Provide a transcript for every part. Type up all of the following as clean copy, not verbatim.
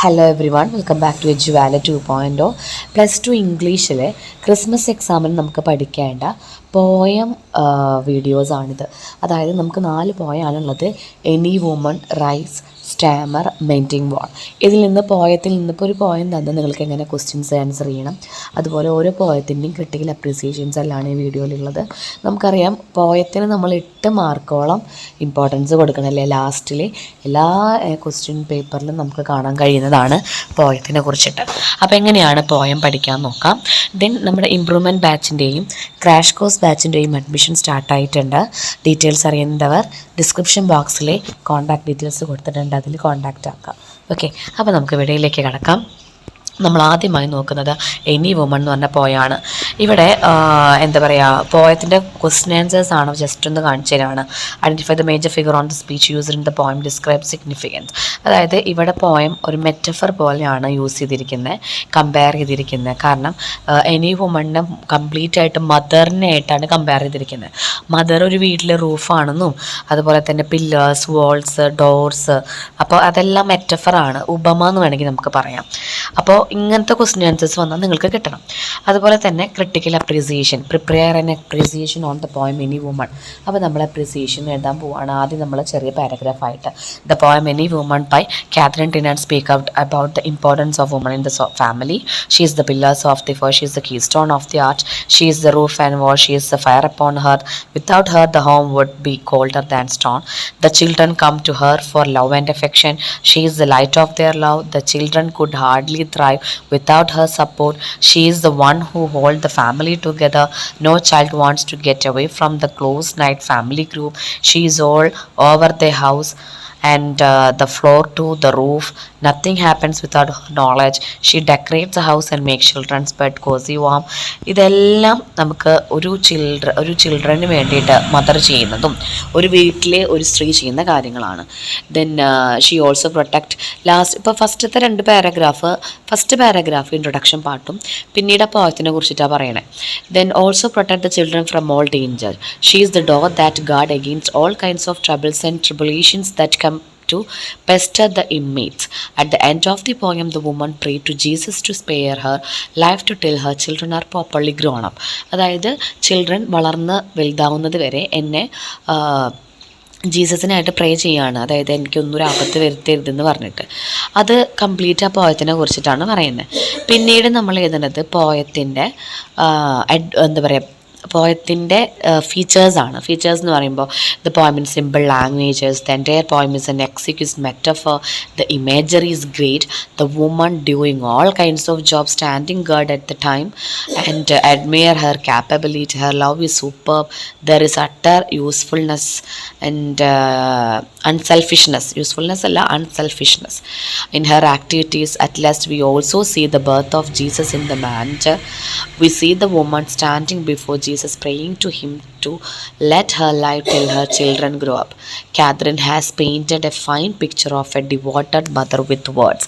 Hello everyone, welcome back to Eduvala 2.0. +2 ഇംഗ്ലീഷിലെ Christmas എക്സാമിന് നമുക്ക് പഠിക്കേണ്ട പോയം വീഡിയോസാണിത്. അതായത് നമുക്ക് 4 പോയാണുള്ളത്. എനി വുമൺ, റൈസ്, സ്റ്റാമർ, മെൻറ്റിംഗ് വാൾ. ഇതിൽ നിന്ന് പോയത്തിൽ നിന്നിപ്പോൾ ഒരു പോയം തന്നെ നിങ്ങൾക്ക് എങ്ങനെ ക്വസ്റ്റ്യൻസ് ആൻസർ ചെയ്യണം, അതുപോലെ ഓരോ പോയത്തിൻ്റെയും ക്രിട്ടിക്കൽ അപ്രീസിയേഷൻസ് എല്ലാം ഈ വീഡിയോയിലുള്ളത്. നമുക്കറിയാം പോയത്തിന് നമ്മൾ 8 മാർക്കോളം ഇമ്പോർട്ടൻസ് കൊടുക്കണമല്ലേ ലാസ്റ്റിൽ. എല്ലാ ക്വസ്റ്റ്യൻ പേപ്പറിലും നമുക്ക് കാണാൻ കഴിയുന്നതാണ് പോയത്തിനെ കുറിച്ചിട്ട്. അപ്പോൾ എങ്ങനെയാണ് പോയം പഠിക്കാൻ നോക്കാം. ദെൻ നമ്മുടെ ഇംപ്രൂവ്മെൻറ്റ് ബാച്ചിൻ്റെയും ക്രാഷ് കോഴ്സ് ബാച്ചിൻ്റെയും അഡ്മിഷൻ സ്റ്റാർട്ടായിട്ടുണ്ട്. ഡീറ്റെയിൽസ് അറിയുന്നവർ ഡിസ്ക്രിപ്ഷൻ ബോക്സിൽ കോൺടാക്ട് ഡീറ്റെയിൽസ് കൊടുത്തിട്ടുണ്ട്, അതിൽ കോൺടാക്റ്റ് ആക്കാം. ഓക്കെ, അപ്പോൾ നമുക്ക് വീഡിയോയിലേക്ക് കടക്കാം. നമ്മൾ ആദ്യമായി നോക്കുന്നത് എനി വുമൺ എന്ന് പറഞ്ഞ പോയാണ്. ഇവിടെ എന്താ പറയുക, പോയത്തിൻ്റെ ക്വസ്റ്റ്യൻ ആൻസേഴ്സ് ആണ് ജസ്റ്റ് ഒന്ന് കാണിച്ചു തരാണ്. Identify the major figure on the speech used in the poem, describe significance. അതായത് ഇവിടെ പോയം ഒരു മെറ്റഫർ പോലെയാണ് യൂസ് ചെയ്തിരിക്കുന്നത്, കമ്പയർ ചെയ്തിരിക്കുന്നത്. കാരണം എനി വുമണിനെ കംപ്ലീറ്റ് ആയിട്ട് മദറിനെ ആയിട്ടാണ് കമ്പയർ ചെയ്തിരിക്കുന്നത്. മദർ ഒരു വീട്ടിലെ റൂഫാണെന്നും അതുപോലെ തന്നെ പില്ലേഴ്സ്, വാൾസ്, ഡോർസ്, അപ്പോൾ അതെല്ലാം മെറ്റഫറാണ്, ഉപമ എന്ന് വേണമെങ്കിൽ നമുക്ക് പറയാം. അപ്പോൾ ഇങ്ങനത്തെ ക്വസ്റ്റ്യൻ ആൻസേഴ്സ് വന്നാൽ നിങ്ങൾക്ക് കിട്ടണം. അതുപോലെ തന്നെ critical appreciation, prepare and appreciation on the poem any woman. അപ്പോൾ നമ്മൾ അപ്രീസിയേഷൻ എഴുതാൻ പോവുകയാണ്. ആദ്യം നമ്മൾ ചെറിയ പാരഗ്രാഫായിട്ട് the poem any woman by Katherine Tynan speak out about the importance of woman in the family. She is the pillars of the first, she is the keystone of the art, she is the roof and wall, she is the fire upon her. Without her, the home would be colder than stone. The children come to her for love and affection. She is the light of their love. The children could hardly thrive without her support. She is the one who holds the family together. No child wants to get away from the close-knit family group. She is all over the house and the floor to the roof. Nothing happens without her knowledge. She decorates the house and makes children's bed cozy warm. ഇതെല്ലാം നമുക്ക് ഒരു ചിൽഡ്രന് വേണ്ടിയിട്ട് mother ചെയ്യുന്നതും ഒരു വീട്ടിലെ ഒരു സ്ത്രീ ചെയ്യുന്ന കാര്യങ്ങളാണ്. Then she also protect. Last ഇപ്പോൾ ഫസ്റ്റ് പാരഗ്രാഫ് ഇൻട്രൊഡക്ഷൻ പാട്ടും പിന്നീട് പോയത്തിനെ കുറിച്ചിട്ടാണ് പറയണേ. Then also protect the children from all danger. She is the door that guard against all kinds of troubles and tribulations that come to pester the inmates. At the end of the poem, the woman prayed to Jesus to spare her life to till her children are properly grown up. അതായത് children വളർന്ന് വലുതാവുന്നത് വരെ എന്നെ ജീസസിനായിട്ട് പ്രേ ചെയ്യുകയാണ്. അതായത് എനിക്കൊന്നൊരു ആപത്ത് വരുത്തരുതെന്ന് പറഞ്ഞിട്ട്. അത് complete ആ പോയത്തിനെ കുറിച്ചിട്ടാണ് പറയുന്നത്. പിന്നീട് നമ്മൾ എഴുതുന്നത് പോയത്തിൻ്റെ എന്താ പറയുക, പോയത്തിൻ്റെ ഫീച്ചേഴ്സാണ്. ഫീച്ചേഴ്സ് എന്ന് പറയുമ്പോൾ the poem in simple languages, the entire poem is an excuse metaphor, the imagery is great, the woman doing all kinds of job, standing guard at the time and admire her capability, her love is superb, there is utter usefulness and unselfishness, usefulness അല്ല unselfishness in her activities. At last we also see the birth of Jesus in the manger. We see the woman standing before Jesus praying to him to let her life till her children grow up. Catherine has painted a fine picture of a devoted mother with words.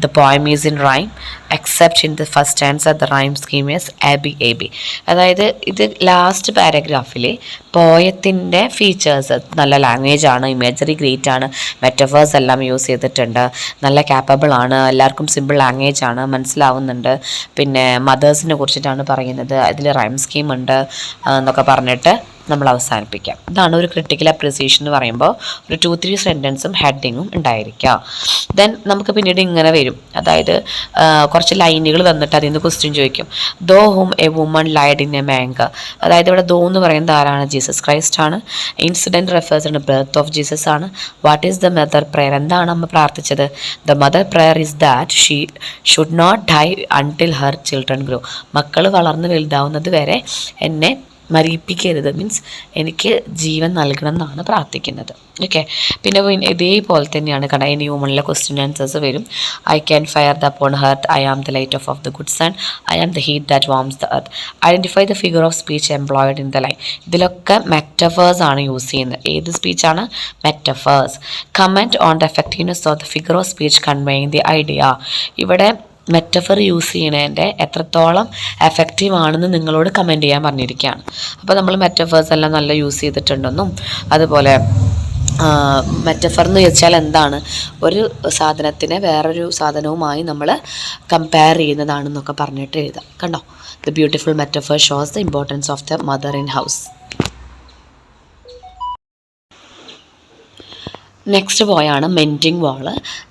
The poem is in rhyme except in the first stanza. The rhyme scheme is AB. അതായത് ഇത് last പാരഗ്രാഫിൽ പോയത്തിൻ്റെ features നല്ല language ആണ്, imagery great ആണ്, metaphors എല്ലാം use ചെയ്തിട്ടുണ്ട്, നല്ല capable ആണ്, എല്ലാവർക്കും സിമ്പിൾ ലാംഗ്വേജ് ആണ്, മനസ്സിലാവുന്നുണ്ട്, പിന്നെ മദേഴ്സിനെ കുറിച്ചിട്ടാണ് പറയുന്നത്, അതിൽ റൈം സ്കീം ഉണ്ട് എന്നൊക്കെ പറഞ്ഞിട്ട് നമ്മൾ അവസാനിപ്പിക്കാം. ഇതാണ് ഒരു ക്രിട്ടിക്കൽ അപ്രീസിയേഷൻ എന്ന് പറയുമ്പോൾ. ഒരു 2-3 സെൻറ്റൻസും ഹെഡിങ്ങും ഉണ്ടായിരിക്കാം. ദെൻ നമുക്ക് പിന്നീട് ഇങ്ങനെ വരും, അതായത് കുറച്ച് ലൈനുകൾ തന്നിട്ട് അതിൽ നിന്ന് ക്വസ്റ്റ്യൻ ചോദിക്കും. Though hum a woman lied in a manger. അതായത് ഇവിടെ ദോ എന്ന് പറയുന്നത് ആരാണ്? ജീസസ് ക്രൈസ്റ്റ് ആണ്. Incident refers to birth of Jesus ആണ്. What is the mother prayer? എന്താണ് അമ്മ പ്രാർത്ഥിച്ചത്? The mother prayer is that she should not die until her children grow. മക്കൾ വളർന്ന് വലുതാവുന്നത് വരെ എന്നെ മരിപ്പിക്കരുത്, മീൻസ് എനിക്ക് ജീവൻ നൽകണം എന്നാണ് പ്രാർത്ഥിക്കുന്നത്. ഓക്കെ, പിന്നെ ഇതേപോലെ തന്നെയാണ് കണ്ട എനി വുമണിലെ ക്വസ്റ്റ്യൻ ആൻസേഴ്സ് വരും. I can fire the upon hearth, I am the light of the good sun, I am the heat that warms the earth. Identify the figure of speech employed in the line. ഇതിലൊക്കെ metaphors ആണ് use ചെയ്യുന്നത്. ഏത് സ്പീച്ചാണ്? Metaphors. Comment on the effectiveness of the figure of speech conveying the idea. ഇവിടെ metaphor use ചെയ്യണതിൻ്റെ എത്രത്തോളം effective ആണെന്ന് നിങ്ങളോട് കമൻറ്റ് ചെയ്യാൻ പറഞ്ഞിരിക്കുകയാണ്. അപ്പോൾ നമ്മൾ മെറ്റഫേഴ്സ് എല്ലാം നല്ല യൂസ് ചെയ്തിട്ടുണ്ടെന്നും അതുപോലെ മെറ്റഫർ എന്ന് വെച്ചാൽ എന്താണ്, ഒരു സാധനത്തിനെ വേറൊരു സാധനവുമായി നമ്മൾ കമ്പയർ ചെയ്യുന്നതാണെന്നൊക്കെ പറഞ്ഞിട്ട് എഴുതാം. കണ്ടോ, the beautiful metaphor shows the importance of the mother in house. Next പോയാണ് മെൻറ്റിംഗ് വാൾ.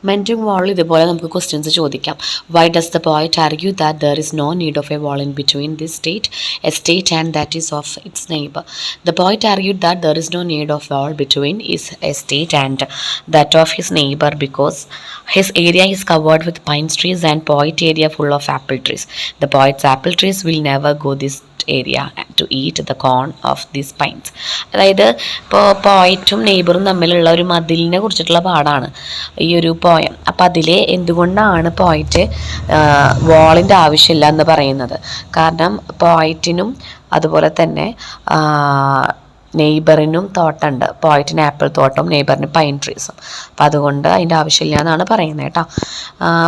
മെൻറ്റിംഗ് വാൾ ഇതുപോലെ നമുക്ക് ക്വസ്റ്റ്യൻസ് ചോദിക്കാം. Why does the poet argue that there is no need of a wall in between this state and that is of its neighbour. The poet argued that there is no need of wall between a state and that of his neighbour because his area is covered with pine trees and poet area full of apple trees. The poet's apple trees will never go this area to eat the corn of these pines. അതായത് ഇപ്പോൾ പോയറ്റും നെയ്ബറും തമ്മിലുള്ള ഒരു മതിലിനെ കുറിച്ചിട്ടുള്ള പാടാണ് ഈ ഒരു poem. അപ്പം അതിൽ എന്തുകൊണ്ടാണ് പോയറ്റ് വാളിൻ്റെ ആവശ്യമില്ല എന്ന് പറയുന്നത്? കാരണം പോയറ്റിനും അതുപോലെ തന്നെ നെയ്ബറിനും തോട്ടമുണ്ട്. പോയറ്റിന് ആപ്പിൾ തോട്ടം, നെയ്ബറിന് പൈൻ ട്രീസും. അപ്പോൾ അതുകൊണ്ട് അതിൻ്റെ ആവശ്യമില്ല എന്നാണ് പറയുന്നത് കേട്ടോ.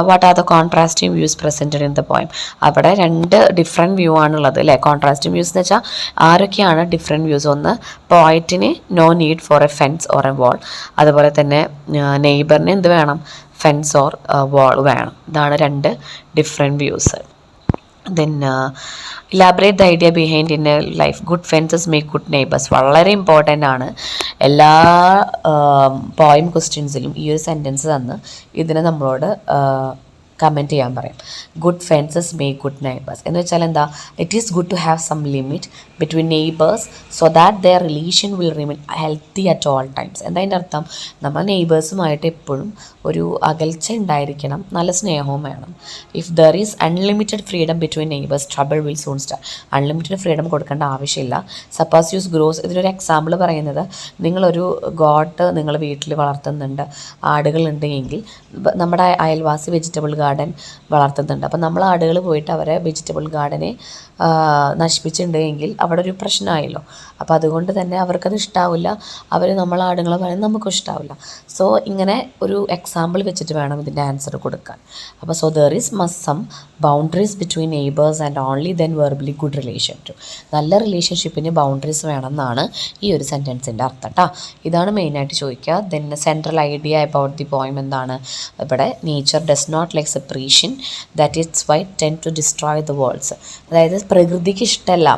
What are the contrasting views presented in the poem? അവിടെ രണ്ട് ഡിഫറെൻറ്റ് വ്യൂ ആണുള്ളത് അല്ലേ. കോൺട്രാസ്റ്റിംഗ് വ്യൂസ് എന്ന് വെച്ചാൽ ആരൊക്കെയാണ് ഡിഫറെൻറ്റ് വ്യൂസ്? ഒന്ന്, പോയറ്റിന് no need for a fence or a wall. അതുപോലെ തന്നെ നെയ്ബറിന് എന്ത് വേണം? ഫെൻസ് ഓർ വാൾ വേണം. ഇതാണ് രണ്ട് different views. Then elaborate the idea behind in A life. Good fences make good neighbours. വളരെ ഇമ്പോർട്ടൻ്റ് ആണ്. എല്ലാ പോയം ക്വസ്റ്റ്യൻസിലും ഈ ഒരു സെൻറ്റൻസ് തന്ന് ഇതിനെ നമ്മളോട് കമൻറ്റ് ചെയ്യാൻ പറയും. Good fences make good neighbours എന്ന് വെച്ചാൽ എന്താ? It is good to have some limit between neighbours so that their relation will remain healthy at all times. എന്താ അതിൻ്റെ അർത്ഥം? നമ്മൾ നെയ്ബേഴ്സുമായിട്ട് എപ്പോഴും ഒരു അകൽച്ച ഉണ്ടായിരിക്കണം, നല്ല സ്നേഹവും വേണം. If there is unlimited freedom between neighbours trouble will soon start. Unlimited freedom കൊടുക്കേണ്ട ആവശ്യമില്ല. Suppose use gross. ഇതിനൊരു എക്സാമ്പിൾ പറയുന്നത്, നിങ്ങളൊരു ഗോട്ട് നിങ്ങൾ വീട്ടിൽ വളർത്തുന്നുണ്ട്, ആടുകളുണ്ട് എങ്കിൽ നമ്മുടെ അയൽവാസി വെജിറ്റബിൾ ഗാർഡൻ വളർത്തുന്നുണ്ട്. അപ്പം നമ്മൾ ആടുകൾ പോയിട്ട് അവരെ വെജിറ്റബിൾ ഗാർഡനെ നശിപ്പിച്ചിട്ടുണ്ട് എങ്കിൽ അവിടെ ഒരു പ്രശ്നമായല്ലോ. അപ്പോൾ അതുകൊണ്ട് തന്നെ അവർക്കത് ഇഷ്ടാവില്ല. അവർ നമ്മൾ ആടുകളെ പറയുന്നത് നമുക്കും ഇഷ്ടാവില്ല. സോ ഇങ്ങനെ ഒരു എക്സാമ്പിൾ വെച്ചിട്ട് വേണം ഇതിൻ്റെ ആൻസർ കൊടുക്കാൻ. അപ്പോൾ so there is must some boundaries between neighbours and only then verbally good relation to. നല്ല റിലേഷൻഷിപ്പിന് ബൗണ്ടറീസ് വേണമെന്നാണ് ഈ ഒരു സെൻറ്റൻസിൻ്റെ അർത്ഥം കേട്ടോ. ഇതാണ് മെയിനായിട്ട് ചോദിക്കുക. Then central idea about the poem എന്താണ്? ഇവിടെ nature does not like separation that it's why tend to destroy the worlds. അതായത് പ്രകൃതിക്ക് ഇഷ്ടമല്ല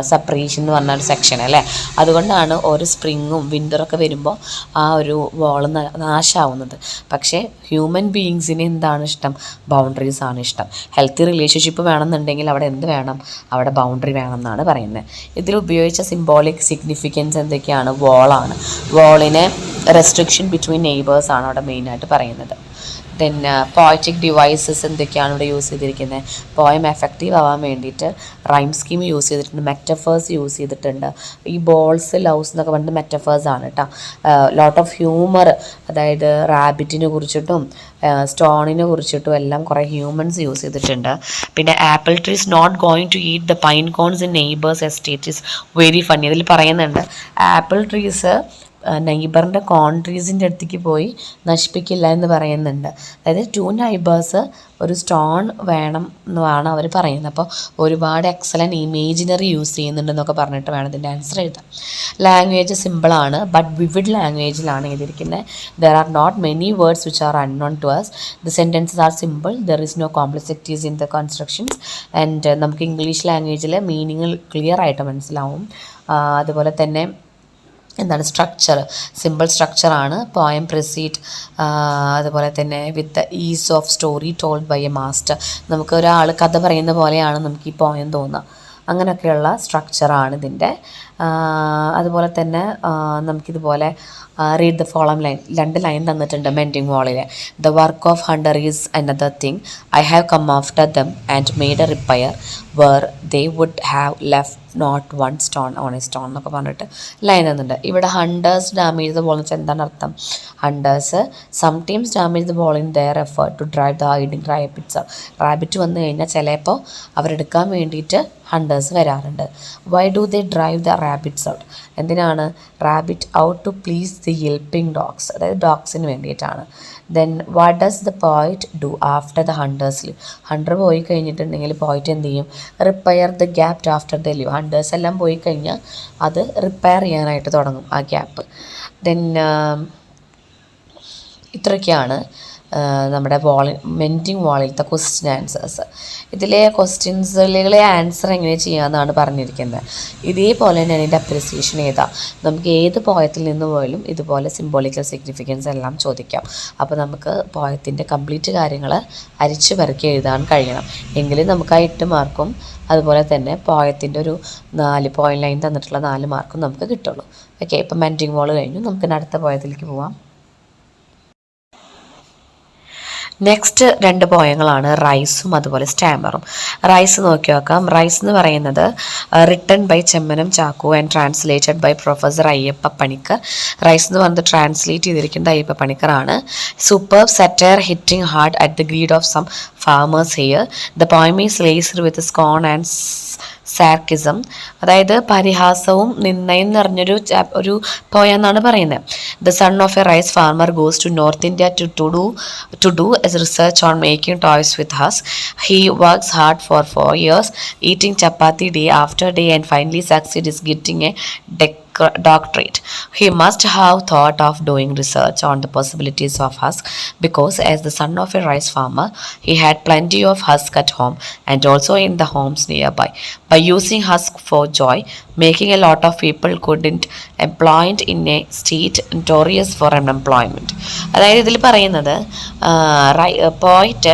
സെപ്പറേഷൻ എന്ന് പറഞ്ഞ ഒരു സെക്ഷൻ അല്ലേ. അതുകൊണ്ടാണ് ഓരോ സ്പ്രിങ്ങും വിൻ്ററൊക്കെ വരുമ്പോൾ ആ ഒരു വാള് നാശമാവുന്നത്. പക്ഷേ ഹ്യൂമൻ ബീയിങ്സിന് എന്താണ് ഇഷ്ടം? ബൗണ്ടറീസ് ആണ് ഇഷ്ടം. ഹെൽത്തി റിലേഷൻഷിപ്പ് വേണമെന്നുണ്ടെങ്കിൽ അവിടെ എന്ത് വേണം? അവിടെ ബൗണ്ടറി വേണം എന്നാണ് പറയുന്നത്. ഇതിൽ ഉപയോഗിച്ച സിംബോളിക് സിഗ്നിഫിക്കൻസ് എന്തൊക്കെയാണ്? വാളാണ്. വാളിനെ റെസ്ട്രിക്ഷൻ ബിറ്റ്വീൻ നെയ്ബേഴ്സ് ആണ് അവിടെ മെയിനായിട്ട് പറയുന്നത്. ദെൻ പോയറ്റിക് ഡിവൈസസ് എന്തൊക്കെയാണ് ഇവിടെ യൂസ് ചെയ്തിരിക്കുന്നത്? പോയം എഫക്റ്റീവ് ആവാൻ വേണ്ടിയിട്ട് റൈം സ്കീം യൂസ് ചെയ്തിട്ടുണ്ട്, മെറ്റഫേഴ്സ് യൂസ് ചെയ്തിട്ടുണ്ട്. ഈ ബോൾസ് ലവ്സ് എന്നൊക്കെ പറഞ്ഞിട്ട് മെറ്റഫേഴ്സ് ആണ് കേട്ടോ. ലോട്ട് ഓഫ് ഹ്യൂമർ, അതായത് റാബിറ്റിനെ കുറിച്ചിട്ടും സ്റ്റോണിനെ കുറിച്ചിട്ടും എല്ലാം കുറേ ഹ്യൂമൻസ് യൂസ് ചെയ്തിട്ടുണ്ട്. പിന്നെ apple trees not going to eat the pine cones in neighbours estate is very funny. അതിൽ പറയുന്നുണ്ട് ആപ്പിൾ ട്രീസ് നെയ്ബറിൻ്റെ കോൺ ട്രീസിൻ്റെ അടുത്തേക്ക് പോയി നശിപ്പിക്കില്ല എന്ന് പറയുന്നുണ്ട്. അതായത് ടു നൈബേഴ്സ് ഒരു സ്റ്റോൺ വേണം എന്നാണ് അവർ പറയുന്നത്. അപ്പോൾ ഒരുപാട് എക്സലൻറ്റ് ഇമേജിനറി യൂസ് ചെയ്യുന്നുണ്ടെന്നൊക്കെ പറഞ്ഞിട്ട് വേണം ഇതിൻ്റെ ആൻസർ എഴുതാൻ. ലാംഗ്വേജ് സിമ്പിളാണ്, ബട്ട് വിവിഡ് ലാംഗ്വേജിലാണ് എഴുതിയിരിക്കുന്നത്. There are not many words which are unknown to us. The sentences are simple. There is no complexities in the constructions. And നമുക്ക് ഇംഗ്ലീഷ് ലാംഗ്വേജിൽ മീനിങ് ക്ലിയർ ആയിട്ട് മനസ്സിലാവും. അതുപോലെ തന്നെ എന്താണ് സ്ട്രക്ചർ? സിമ്പിൾ സ്ട്രക്ചറാണ്. പോയം പ്രൊസീഡ് അതുപോലെ തന്നെ with the ease of story told by a master. നമുക്ക് ഒരാൾ കഥ പറയുന്ന പോലെയാണ് നമുക്ക് ഈ പോയം തോന്നുക. അങ്ങനെയൊക്കെയുള്ള സ്ട്രക്ചറാണ് ഇതിൻ്റെ. അതുപോലെ തന്നെ നമുക്കിതുപോലെ read the following line. 2 line തന്നിട്ടുണ്ട് മെൻറ്റിംഗ് വാളിൽ. The work of hunter is another thing. I have come after them and made a repair where they would have left not one stone on a stone എന്നൊക്കെ പറഞ്ഞിട്ട് line തന്നിട്ടുണ്ട്. ഇവിടെ hunters damage the ball എന്ന് വെച്ചാൽ എന്താണ് അർത്ഥം? Hunters sometimes damage the ball in their effort to drive the hiding rabbits. Rabbit വന്നു കഴിഞ്ഞാൽ ചിലപ്പോൾ അവരെടുക്കാൻ വേണ്ടിയിട്ട് ഹണ്ടേഴ്സ് വരാറുണ്ട്. Why do they drive the rabbits out? എന്തിനാണ്? Rabbit out to please the yelping dogs, അതായത് ഡോഗ്സിന് വേണ്ടിയിട്ടാണ്. Then what does the poet do after the hunters leave? Hunter പോയി കഴിഞ്ഞിട്ടുണ്ടെങ്കിൽ പോയിറ്റ് എന്ത് ചെയ്യും? Repair the gap after the leave. Hunters എല്ലാം പോയി കഴിഞ്ഞാൽ അത് റിപ്പയർ ചെയ്യാനായിട്ട് തുടങ്ങും ആ ഗ്യാപ്പ്. ദെൻ ഇത്രയൊക്കെയാണ് നമ്മുടെ മെൻറ്റിങ് വാളിലത്തെ ക്വസ്റ്റ്യൻ ആൻസേഴ്സ്. ഇതിലെ ക്വസ്റ്റ്യൻസിലെ ആൻസർ എങ്ങനെ ചെയ്യാമെന്നാണ് പറഞ്ഞിരിക്കുന്നത്. ഇതേപോലെ തന്നെ അതിൻ്റെ അപ്രിസിയേഷൻ ഏതാ, നമുക്ക് ഏത് പോയത്തിൽ നിന്ന് പോയാലും ഇതുപോലെ സിംബോളിക്കൽ സിഗ്നിഫിക്കൻസ് എല്ലാം ചോദിക്കാം. അപ്പോൾ നമുക്ക് പോയത്തിൻ്റെ കംപ്ലീറ്റ് കാര്യങ്ങൾ അരിച്ചു പെറുക്കി എഴുതാൻ കഴിയണം. എങ്കിലും നമുക്ക് ആ 8 മാർക്കും അതുപോലെ തന്നെ പോയത്തിൻ്റെ ഒരു 4 പോയിൻ്റ് ലൈൻ തന്നിട്ടുള്ള 4 മാർക്കും നമുക്ക് കിട്ടുള്ളൂ. ഓക്കെ, ഇപ്പം മെൻറ്റിങ് വാൾ കഴിഞ്ഞു. നമുക്ക് അടുത്ത പോയത്തിലേക്ക് പോവാം. നെക്സ്റ്റ് 2 പോയങ്ങളാണ് റൈസും അതുപോലെ സ്റ്റാമറും. റൈസ് നോക്കി നോക്കാം. റൈസ് എന്ന് പറയുന്നത് written by Chemmanam Chacko and translated by professor Ayyappa Panicker. Rice എന്ന് പറയുന്നത് ട്രാൻസ്ലേറ്റ് ചെയ്തിരിക്കുന്നത് അയ്യപ്പ പണിക്കറാണ്. Superb satire hitting hard at the greed of some farmers here. The poem is laced with scorn and sarcasm, അതായത് പരിഹാസവും നിന്നയും നിറഞ്ഞൊരു പോയ എന്നാണ് പറയുന്നത്. The son of a rice farmer goes to north India to do research on making toys with us. He works hard for 4 years, eating chapati day after day, and finally succeeds getting a doctorate. He must have thought of doing research on the possibilities of husk, because as the son of a rice farmer, he had plenty of husk at home and also in the homes nearby. By using husk for joy, making a lot of people couldn't employed in a state notorious for unemployment. അതായത് ഇതിൽ പറയുന്നത് പോയിട്ട്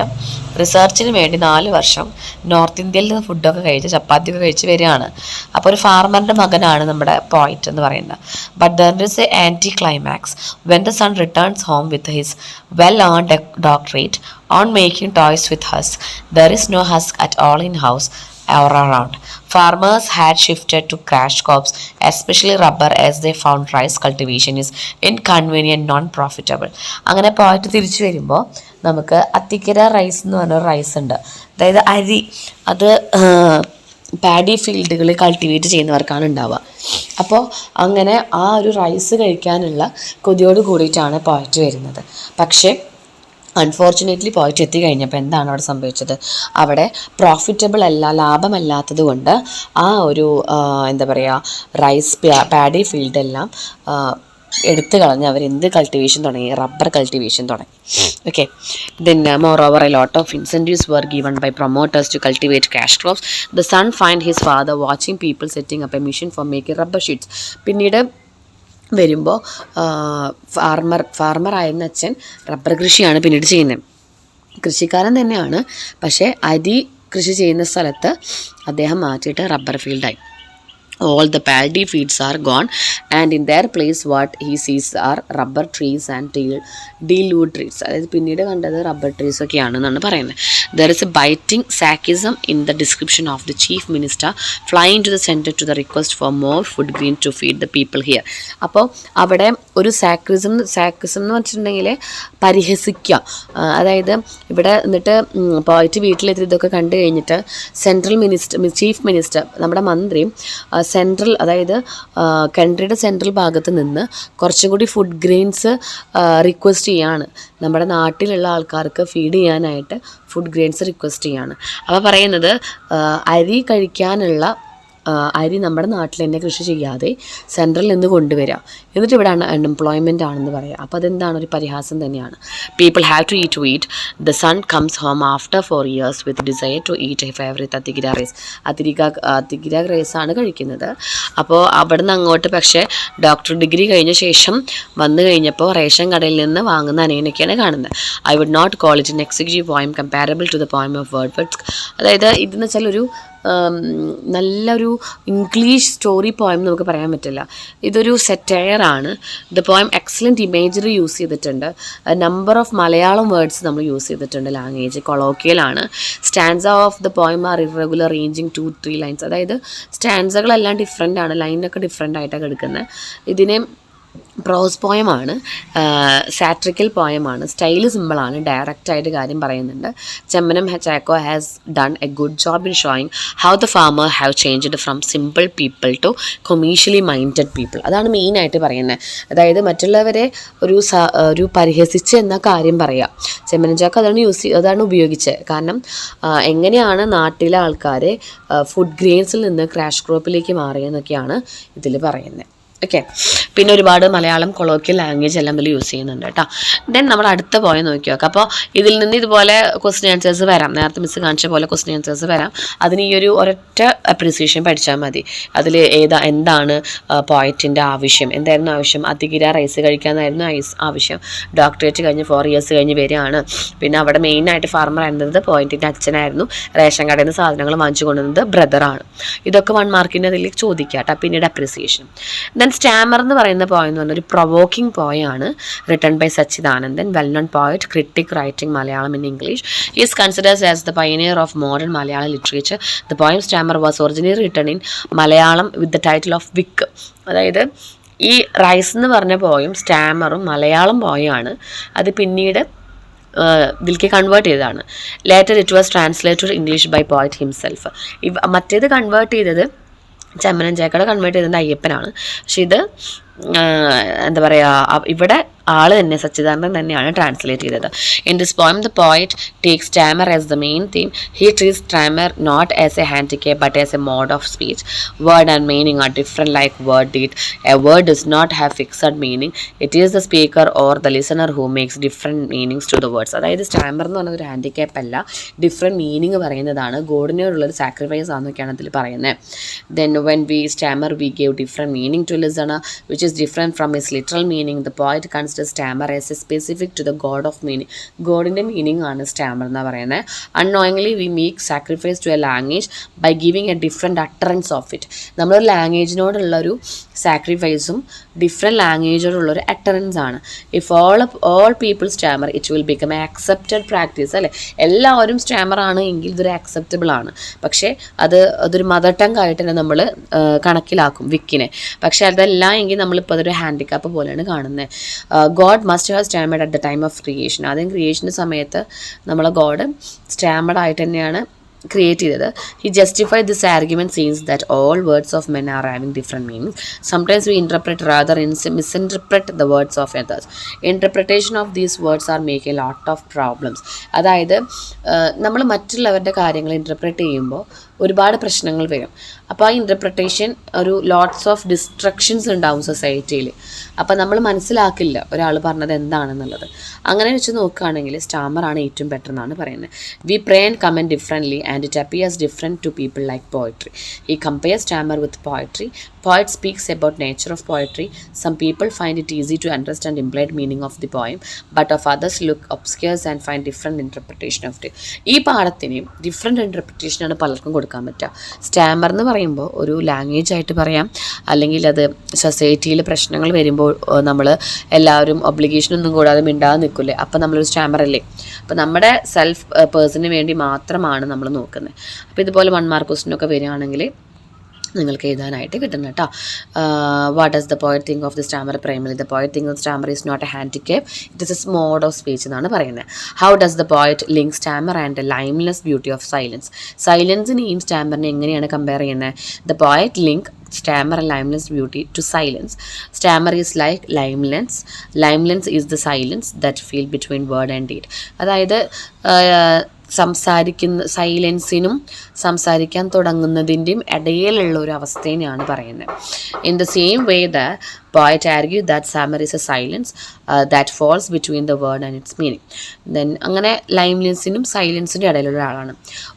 റിസർച്ചിന് വേണ്ടി 4 വർഷം north ഇന്ത്യയിൽ നിന്ന് ഫുഡൊക്കെ കഴിച്ച് ചപ്പാത്തിയൊക്കെ കഴിച്ച് വരികയാണ്. അപ്പോൾ ഒരു ഫാർമറിൻ്റെ മകനാണ് നമ്മുടെ പോയിറ്റ് എന്ന് പറയുന്നത്. But there is a anticlimax when the son returns home with his well earned doctorate on making toys with husk. There is no husk at all in house or around. Farmers had shifted to cash crops, especially rubber, as they found rice cultivation is inconvenient, non-profitable. അങ്ങനെ പോയിട്ട് തിരിച്ചു വരുമ്പോൾ നമുക്ക് അത്തിക്കര rice എന്ന് പറഞ്ഞൊരു rice ഉണ്ട്. അതായത് അരി, അത് പാഡി ഫീൽഡുകളിൽ കൾട്ടിവേറ്റ് ചെയ്യുന്നവർക്കാണ് ഉണ്ടാവുക. അപ്പോൾ അങ്ങനെ ആ ഒരു റൈസ് കഴിക്കാനുള്ള കൊതിയോട് കൂടിയിട്ടാണ് പോയിട്ട് വരുന്നത്. പക്ഷേ അൺഫോർച്ചുനേറ്റ്ലി പോയിട്ട് എത്തിക്കഴിഞ്ഞപ്പോൾ എന്താണ് അവിടെ സംഭവിച്ചത്? അവിടെ പ്രോഫിറ്റബിൾ അല്ല, ലാഭമല്ലാത്തത് കൊണ്ട് ആ ഒരു എന്താ പറയുക, റൈസ് പാഡി ഫീൽഡെല്ലാം എടുത്തു കളഞ്ഞ് അവരെന്ത് കൾട്ടിവേഷൻ തുടങ്ങി? റബ്ബർ കൾട്ടിവേഷൻ തുടങ്ങി. Okay, then moreover a lot of incentives were given by promoters to cultivate cash crops. The son find his father watching people setting up a machine for making rubber sheets. പിന്നീട് വരുമ്പോൾ ഫാർമറായിരുന്ന അച്ഛൻ rubber കൃഷിയാണ് പിന്നീട് ചെയ്യുന്നത്. കൃഷിക്കാരൻ തന്നെയാണ്, പക്ഷേ അരി കൃഷി ചെയ്യുന്ന സ്ഥലത്ത് അദ്ദേഹം മാറ്റിയിട്ട് rubber ഫീൽഡായി. All the paddy fields are gone, and in their place what he sees are rubber trees and dealwood trees. അതായത് പിന്നീട് കണ്ടത് റബ്ബർ ട്രീസ് ഒക്കെയാണെന്നാണ് പറയുന്നത്. There is a biting sarcasm in the description of the chief minister flying to the center to the request for more food grain to feed the people here. അപ്പോൾ അവിടെ ഒരു സാക്രിസം എന്ന് വെച്ചിട്ടുണ്ടെങ്കിൽ പരിഹസിക്കുക. അതായത് ഇവിടെ എന്നിട്ട് പോയിട്ട് വീട്ടിലെത്തി ഇതൊക്കെ കണ്ടു കഴിഞ്ഞിട്ട് ചീഫ് മിനിസ്റ്റർ നമ്മുടെ മന്ത്രി സെൻട്രൽ, അതായത് കൺട്രിയുടെ സെൻട്രൽ ഭാഗത്ത് നിന്ന് കുറച്ചും കൂടി ഫുഡ് ഗ്രെയിൻസ് റിക്വസ്റ്റ് ചെയ്യാണ്. നമ്മുടെ നാട്ടിലുള്ള ആൾക്കാർക്ക് ഫീഡ് ചെയ്യാനായിട്ട് ഫുഡ് ഗ്രെയിൻസ് റിക്വസ്റ്റ് ചെയ്യാണ്. അപ്പോൾ പറയുന്നത് അരി കഴിക്കാനുള്ള അരി നമ്മുടെ നാട്ടിൽ തന്നെ കൃഷി ചെയ്യാതെ സെൻട്രലിൽ നിന്ന് കൊണ്ടുവരിക, എന്നിട്ട് ഇവിടെ അൺഎംപ്ലോയ്മെൻ്റ് ആണെന്ന് പറയുക. അപ്പോൾ അതെന്താണ്? ഒരു പരിഹാസം തന്നെയാണ്. People have to eat. The son comes home after 4 years with desire to eat a favourite Athikira rice. Athikira റൈസാണ് കഴിക്കുന്നത്. അപ്പോൾ അവിടുന്ന് അങ്ങോട്ട് പക്ഷേ ഡോക്ടർ ഡിഗ്രി കഴിഞ്ഞ ശേഷം വന്നു കഴിഞ്ഞപ്പോൾ റേഷൻ കടയിൽ നിന്ന് വാങ്ങുന്ന അനിയനൊക്കെയാണ് കാണുന്നത്. I would not call it an executive poem comparable to the poem of words. അതായത് ഇതെന്ന് വെച്ചാൽ ഒരു നല്ലൊരു ഇംഗ്ലീഷ് സ്റ്റോറി പോയം നമുക്ക് പറയാൻ പറ്റില്ല. ഇതൊരു സെറ്റയറാണ്. The poem excellent imagery use ചെയ്തിട്ടുണ്ട്. നമ്പർ ഓഫ് മലയാളം വേർഡ്സ് നമ്മൾ യൂസ് ചെയ്തിട്ടുണ്ട്. ലാംഗ്വേജ് കൊളോക്കിയലാണ്. Stanza of the poem are irregular ranging 2-3 lines. അതായത് സ്റ്റാൻസകളെല്ലാം ഡിഫറെൻ്റ് ആണ്, ലൈനൊക്കെ ഡിഫറെൻ്റ് ആയിട്ടാണ് എടുക്കുന്നത്. ഇതിനെ പ്രോസ് പോയമാണ്, സാട്രിക്കൽ പോയമാണ്, സ്റ്റൈല് സിമ്പിളാണ്, ഡയറക്റ്റായിട്ട് കാര്യം പറയുന്നുണ്ട്. Chemmanam Chacko has done a good job in showing how the farmer have changed from simple people to commercially minded people. അതാണ് മെയിനായിട്ട് പറയുന്നത്. അതായത് മറ്റുള്ളവരെ ഒരു പരിഹസിച്ച് എന്ന കാര്യം പറയുക. ചെമ്മനം ചാക്കോ അതാണ് ഉപയോഗിച്ചത്. കാരണം എങ്ങനെയാണ് നാട്ടിലെ ആൾക്കാരെ ഫുഡ് ഗ്രെയിൻസിൽ നിന്ന് ക്രാഷ് ക്രോപ്പിലേക്ക് മാറിയെന്നൊക്കെയാണ് ഇതിൽ പറയുന്നത്. ഓക്കെ. പിന്നെ ഒരുപാട് മലയാളം കൊളോക്കിയൽ ലാംഗ്വേജ് എല്ലാം ഇതിൽ യൂസ് ചെയ്യുന്നുണ്ട് കേട്ടോ. ദെൻ നമ്മൾ അടുത്ത പോയിന്റ് നോക്കി നോക്കാം. അപ്പോൾ ഇതിൽ നിന്ന് ഇതുപോലെ ക്വസ്റ്റ്യൻ ആൻസേഴ്സ് വരാം. നേരത്തെ മിസ് കാണിച്ച പോലെ ക്വസ്റ്റ്യൻ ആൻസേഴ്സ് വരാം. അതിന് ഈ ഒരു ഒരൊറ്റ അപ്രിസിയേഷൻ പഠിച്ചാൽ മതി. അതിൽ എന്താണ് പോയിറ്റിൻ്റെ ആവശ്യം, എന്തായിരുന്നു ആവശ്യം? അതികിര റൈസ് കഴിക്കാനായിരുന്നു ആവശ്യം. ഡോക്ടറേറ്റ് കഴിഞ്ഞ് 4 years കഴിഞ്ഞ് വരികയാണ്. പിന്നെ അവിടെ മെയിനായിട്ട് ഫാർമർ ആയിരുന്നത് പോയിന്റിൻ്റെ അച്ഛനായിരുന്നു. റേഷൻ കടയിൽ നിന്ന് സാധനങ്ങൾ വാങ്ങിച്ചു കൊണ്ടുവന്നത് ബ്രദറാണ്. ഇതൊക്കെ 1 മാർക്കിൻ്റെ അതിൽ ചോദിക്കാം കേട്ടോ. പിന്നീട് അപ്രിസിയേഷൻ. ദെൻ സ്റ്റാമർ എന്ന് പറയുന്ന പോയം എന്ന് പറഞ്ഞാൽ ഒരു പ്രൊവോക്കിംഗ് പോയാണ്. Written by Satchidanandan, well known poet, critic writing Malayalam in English. He is considers as the pioneer of modern Malayalam literature. The poem stammer was originally written in Malayalam with the title of വിക്ക്. അതായത് ഈ rice എന്ന് പറഞ്ഞ പോയും സ്റ്റാമറും മലയാളം പോയാണ്. അത് പിന്നീട് ഇതിലേക്ക് കൺവേർട്ട് ചെയ്തതാണ്. Later it was translated English by poet himself. മറ്റേത് കൺവേർട്ട് ചെയ്തത് ചെമ്മനം ചേക്കട കൺവേർട്ട് ചെയ്തത് അയ്യപ്പനാണ്. പക്ഷെ ഇത് എന്താ പറയുക, ഇവിടെ ആള് തന്നെ സച്ചിദാനന്ദൻ തന്നെയാണ് ട്രാൻസ്ലേറ്റ് ചെയ്തത്. In this poem the poet takes stammer as the main theme. He treats stammer not as a handicap but as a mode of speech. Word and meaning are different like word deed. A word does not have fixed meaning. It is the speaker or the listener who makes different meanings to the words. അതായത് stammer എന്ന് പറഞ്ഞ ഒരു ഹാൻഡിക്കേപ്പ് അല്ല, different meaning പറയുന്നതാണ്. ഗോഡിനോടുള്ളൊരു sacrifice ആണെന്നൊക്കെയാണ് അതിൽ പറയുന്നത്. Then when we stammer we gave different meaning to listener which is different from its literal meaning. The poet considers stammer as a specific to the god of meaning. Godന്റെ meaning ആണ് stammer എന്ന് പറയുന്നത്. Unknowingly we make sacrifice to a language by giving a different utterance of it. നമ്മളൊരു ലാംഗ്വേജിനോടുള്ളൊരു സാക്രിഫൈസും different ലാംഗ്വേജോടുള്ളൊരു utterance ആണ്. If all people Starmer it will become A accepted practice. അല്ലേ, എല്ലാവരും Starmer ആണ് എങ്കിൽ ഇതൊരു അക്സെപ്റ്റബിൾ ആണ്. പക്ഷേ അതൊരു മദർ ടങ് ആയിട്ട് തന്നെ നമ്മൾ കണക്കിലാക്കും വിക്കിനെ. പക്ഷേ അതല്ല എങ്കിൽ നമ്മളിപ്പോൾ അതൊരു ഹാൻഡിക്കാപ്പ് പോലെയാണ് കാണുന്നത്. God must have stammered at the time of creation. ആദ്യം ക്രിയേഷൻ്റെ സമയത്ത് നമ്മളെ ഗോഡ് സ്റ്റാമർഡ് ആയിട്ട് തന്നെയാണ് ക്രിയേറ്റ് ചെയ്തത്. He justified this argument scenes that all words of men are having different meaning. Sometimes we interpret rather misinterpret the words of others. Interpretation of these words are make a lot of problems. അതായത് നമ്മൾ മറ്റുള്ളവരുടെ കാര്യങ്ങൾ interpret ചെയ്യുമ്പോൾ ഒരുപാട് പ്രശ്നങ്ങൾ വരും. അപ്പോൾ ആ ഇൻറ്റർപ്രിട്ടേഷൻ ഒരു ലോട്ട്സ് ഓഫ് ഡിസ്ട്രക്ഷൻസ് ഉണ്ടാവും സൊസൈറ്റിയിൽ. അപ്പോൾ നമ്മൾ മനസ്സിലാക്കില്ല ഒരാൾ പറഞ്ഞത് എന്താണെന്നുള്ളത്. അങ്ങനെ വെച്ച് നോക്കുകയാണെങ്കിൽ സ്റ്റാമറാണ് ഏറ്റവും ബെറ്റർ എന്നാണ് പറയുന്നത്. We pray and comment differently and it appears different to people like poetry. ഈ compare stammer with poetry. Poet speaks about nature of poetry. Some people find it easy to understand implied meaning of the poem, but of others look obscure and find different interpretation of it. ഈ പാഠത്തിന് different ഇൻറ്റർപ്രിറ്റേഷനാണ് പലർക്കും കൊടുക്കാൻ പറ്റുക. Starmer എന്ന് പറയുമ്പോൾ ഒരു language ആയിട്ട് പറയാം, അല്ലെങ്കിൽ അത് സൊസൈറ്റിയിൽ പ്രശ്നങ്ങൾ വരുമ്പോൾ നമ്മൾ എല്ലാവരും ഒബ്ലിഗേഷനൊന്നും കൂടാതെ മിണ്ടാതെ നിൽക്കില്ലേ, അപ്പോൾ നമ്മളൊരു സ്റ്റാമർ അല്ലേ. അപ്പോൾ നമ്മുടെ സെൽഫ് പേഴ്സണിന് വേണ്ടി മാത്രമാണ് നമ്മൾ നോക്കുന്നത്. അപ്പോൾ ഇതുപോലെ 1 മാർക്ക് ക്വസ്റ്റ്യനൊക്കെ വരികയാണെങ്കിൽ നിങ്ങൾക്ക് എഴുതാനായിട്ട് കിട്ടുന്നത് കേട്ടോ. What does the poet think of the stammer? Primary the poet think of stammer is not a handicap, it is a mode of speech എന്നാണ് പറയുന്നത്. How does the poet link stammer and limeless beauty of silence? സൈലൻസിനെയും സ്റ്റാമറിനെ എങ്ങനെയാണ് compare ചെയ്യുന്നത്? The poet link stammer and limeless beauty to silence. Stammer is like limeless. Limeless is the silence that feel between word and deed. അതായത് സൈലൻസിനും സംസാരിക്കാൻ തുടങ്ങുന്നതിൻ്റെയും ഇടയിലുള്ള ഒരു അവസ്ഥേനെയാണ് പറയുന്നത്. In the same way the poet argued that stammer is a silence that falls between the word and its meaning. Then അങ്ങനെ ലൈംലെസ്സിനും സൈലൻസിൻ്റെ ഇടയിലുള്ള ആളാണ്.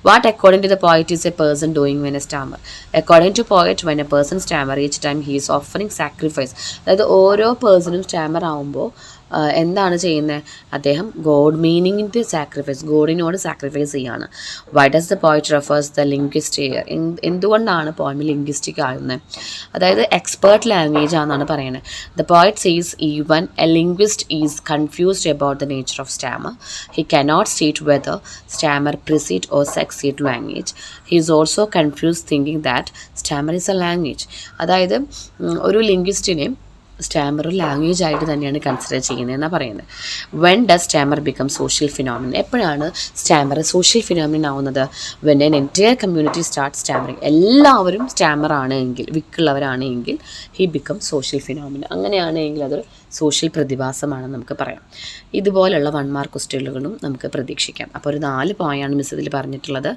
What according to the poet is a person doing when a stammer? According to poet, when a person stammer, each time he is offering sacrifice. അതായത് ഓരോ പേഴ്സണും Starmer ആവുമ്പോൾ എന്താണ് ചെയ്യുന്നത്? അദ്ദേഹം God മീനിങ്ങിൻ്റെ sacrifice, ഗോഡിനോട് sacrifice ചെയ്യാണ്. വൈ ഡസ് ദ പോയിറ്റ് refers the linguist here? എന്തുകൊണ്ടാണ് point linguistic ആകുന്നത്? അതായത് എക്സ്പേർട്ട് ലാംഗ്വേജ് ആണെന്നാണ് പറയുന്നത്. ദ പോയിറ്റ് സീസ് even A linguist is confused about the nature of Starmer. He cannot state whether Starmer precede or succeed language. He is also confuse thinking that Starmer is A language. അതായത് ഒരു ലിംഗ്വിസ്റ്റിനെ Starmer ഒരു language ആയിട്ട് തന്നെയാണ് consider ചെയ്യുന്നതെന്നാണ് പറയുന്നത്. When does Starmer become social phenomenon? എപ്പോഴാണ് Starmer social phenomenon ആവുന്നത്? When N entire community start stammering. എല്ലാവരും Starmer ആണ് എങ്കിൽ, വിക്കുള്ളവരാണ് എങ്കിൽ, ഹി ബിക്കം സോഷ്യൽ ഫിനോമിനൻ. അങ്ങനെയാണ് എങ്കിൽ അതൊരു സോഷ്യൽ പ്രതിഭാസമാണെന്ന് നമുക്ക് പറയാം. ഇതുപോലുള്ള 1 മാർക്ക് ക്വസ്റ്റ്യനുകളും നമുക്ക് പ്രതീക്ഷിക്കാം. അപ്പോൾ ഒരു 4 പോയാണ് മിസ് ഇതിൽ പറഞ്ഞിട്ടുള്ളത്.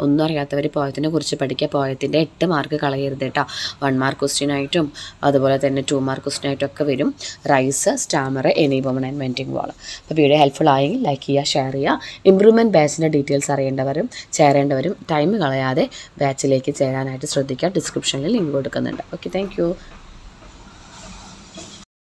ഒന്നും അറിയാത്തവർ പോയത്തിനെ കുറിച്ച് പഠിക്കുക. പോയത്തിൻ്റെ 8 മാർക്ക് കളയരുത് കേട്ടോ. 1 മാർക്ക് ക്വസ്റ്റ്യനായിട്ടും അതുപോലെ തന്നെ 2 മാർക്ക് ക്വസ്റ്റ്യനായിട്ടും ഒക്കെ വരും. Rice, stammer, any woman and venting wall. അപ്പോൾ വീഡിയോ ഹെൽപ്ഫുൾ ആയെങ്കിൽ ലൈക്ക് ചെയ്യുക, ഷെയർ ചെയ്യുക. ഇമ്പ്രൂവ്മെൻറ്റ് ബാച്ചിൻ്റെ ഡീറ്റെയിൽസ് അറിയേണ്ടവരും ചേരേണ്ടവരും ടൈം കളയാതെ ബാച്ചിലേക്ക് ചേരാനായിട്ട് ശ്രദ്ധിക്കുക. ഡിസ്ക്രിപ്ഷനിൽ ലിങ്ക് കൊടുക്കുന്നുണ്ട്. Okay, thank